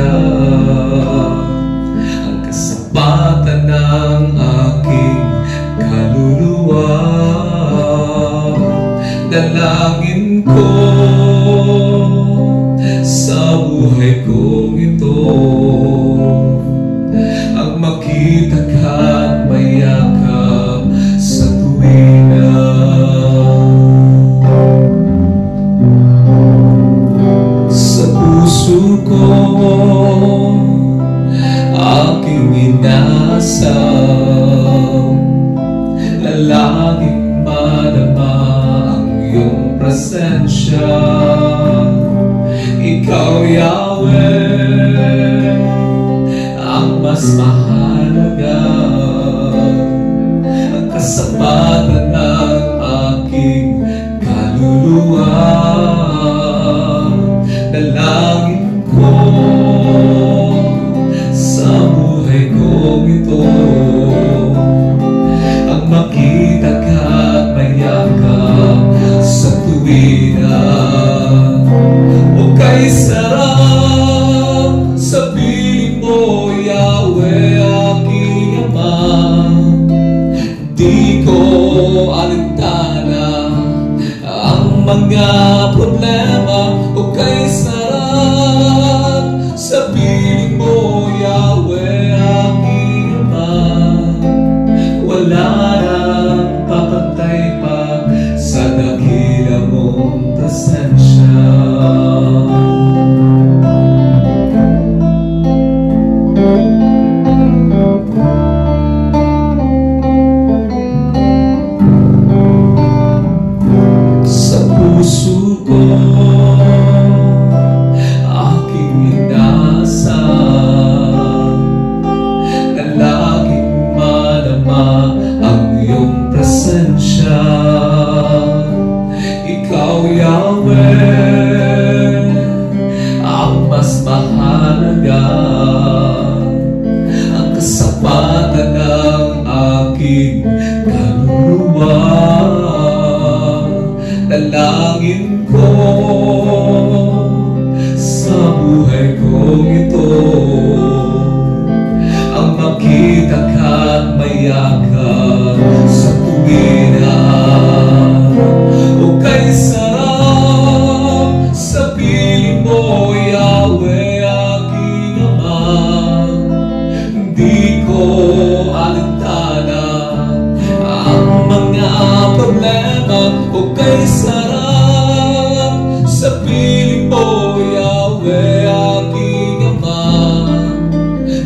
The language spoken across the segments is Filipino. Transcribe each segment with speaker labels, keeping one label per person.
Speaker 1: mahalaga ang kasapatan ng aking kaluluwa. Dalangin ko sa buhay kong ito ang makita ka't mayakap sa tuwina. Sa puso ko aking inasam, lalangin madama ang iyong presensya. Ikaw, Yahweh, ang mas mahalaga, ang kasapatan ng aking kaluluwa. Dalangin ko sa buhay kong ito ang makita ka't mayakap sa tuwina. O kay sarap sa piling mo, Yahweh, aking Ama. Di ko alintana ang mga problema. O kay sarap sa piling mo, Yahweh, aking Ama. Wala nang papantay pa sa dakila mong presensya. Sa puso ko aking inasam, na laging madama ang iyong presensya. Ikaw, Yahweh, ang mas mahalaga, ang kasapatan ng aking kaluluwa. Dalangin ko sa buhay kong ito ang makita ka't mayakap sa tuwina. O kay sarap sa piling mo, Yahweh, aking Ama. Di ko alintana ang mga problema. O kay sarap sa piling mo, Yahweh, aking Ama.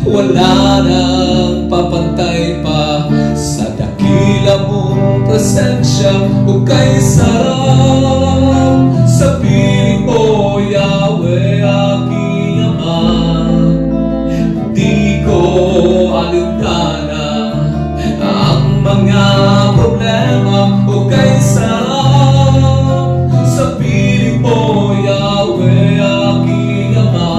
Speaker 1: Wala nang papantay pa sa dakila mong presensya. O kay sarap sa piling mo, Yahweh, aking Ama. Di ko alintana ang mga problema. O kay sarap sa piling mo, Yahweh, aking Ama.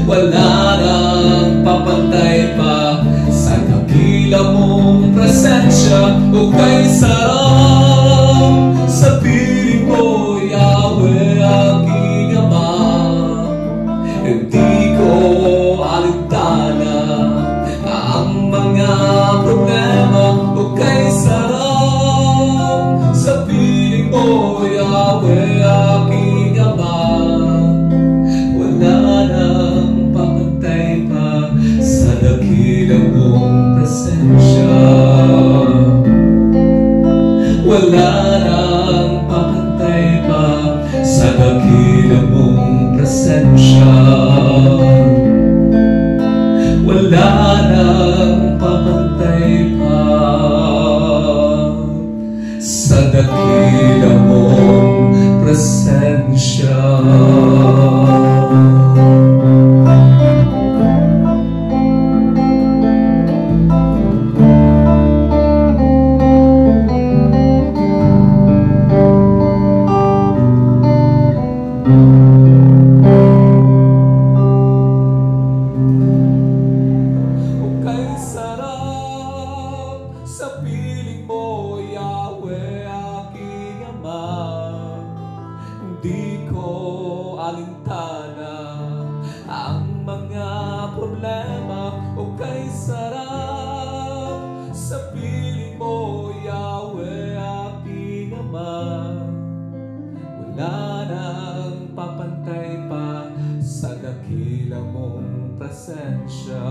Speaker 1: Wala nang papantay pa sa dakila mong presensya. O kay sarap sa piling mo, Yahweh, aking Ama. Di ko alintana ang mga problema. O kay sarap sa piling mo, Yahweh, aking Ama. Wala nang papantay pa sa dakila mong presensya. Wala nang papantay pa sa dakila mong presensya. Wala nang papantay pa sa dakila mong presensya. Di ko alintana ang sa piling mo, Yahweh, aking Ama. Wala nang papantay pa sa dakila mong presensya.